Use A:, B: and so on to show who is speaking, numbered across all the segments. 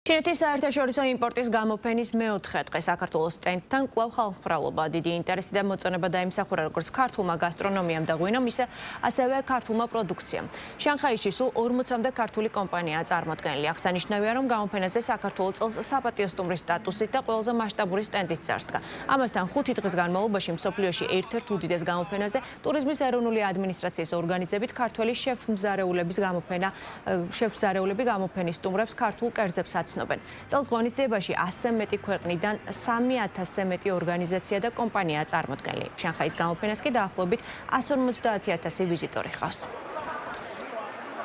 A: ჩინეთის საერთაშორისო იმპორტის გამოფენის მეოთხე დღე საქართველოს სტენდთან კვლავ ხალხმრავლობა, დიდი ინტერესი და მოწონება დაიმსახურა როგორც ქართულმა გასტრონომიამ და ღვინომ, ასევე ქართულმა პროდუქციამ. შანხაიში სულ 40-მდე ქართული კომპანიაა წარმოდგენილი. აღსანიშნავია, რომ გამოფენაზე საქართველოს წელს საპატიო სტუმრის სტატუსით და ყველაზე მასშტაბური სტენდით წარსდგა. ამასთან 5 დღის განმავლობაში მსოფლიოში ერთ-ერთ უდიდეს გამოფენაზე ტურიზმის ეროვნული ადმინისტრაციის ორგანიზებით ქართველი შეფმზარებლები გამოფენის სტუმრებს ქართულ კერძებს წელს ღონისძიებაში 100-ზე მეტი ქვეყნიდან 3000-ზე მეტი ორგანიზაცია და კომპანიაა წარმოდგენილი. შანხაის გამოფენას კი დაახლოებით 150,000 ვიზიტორი ჰყავს.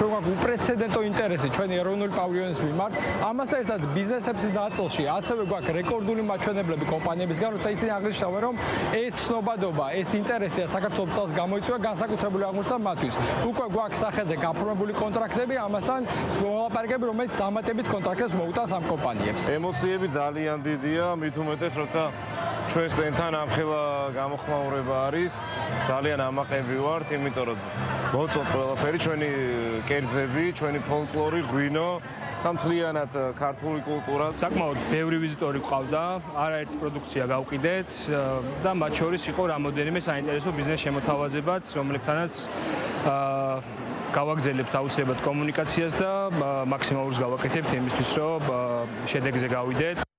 B: უპრეცედენტო ინტერესი ჩვენი ეროვნული პავილიონის მიმართ. ამასთან ერთად ბიზნესების ნაწილში ასევე გვაქვს რეკორდული მაჩვენებლები კომპანიებისგან, როცა ისინი აღნიშნავენ, რომ ეს ცნობადობა, ეს ინტერესია საქართველოს წელს გამოიწვია განსაკუთრებული აღმოჩნდა მათთვის. უკვე გვაქვს სახელზე გაფორმებული კონტრაქტები, ამასთან მოლაპარაკებები, რომელიც დამატებით კონტრაქტებს მოუტანს ამ კომპანიებს.
C: ემოციები ძალიან დიდია, მით უმეტეს, როცა ჩვენ სტენდთან ამხელა გამოხმაურება არის, ძალიან ამაყები ვართ, იმიტომ რომ მოწონთ ყველაფერი, ჩვენი კერძები, ჩვენი ფოლკლორი, ღვინო და მთლიანად ქართული კულტურა.
D: საკმაოდ ბევრი ვიზიტორი გვყავდა, არაერთი პროდუქცია გავყიდეთ და მათ შორის იყო რამოდენიმე საინტერესო ბიზნეს შემოთავაზებაც, რომლებთანაც გავაგზავნებთ აუცილებლად კომუნიკაციას და მაქსიმალურს გავაკეთებთ იმისთვის, რომ შედეგზე გავიდეთ.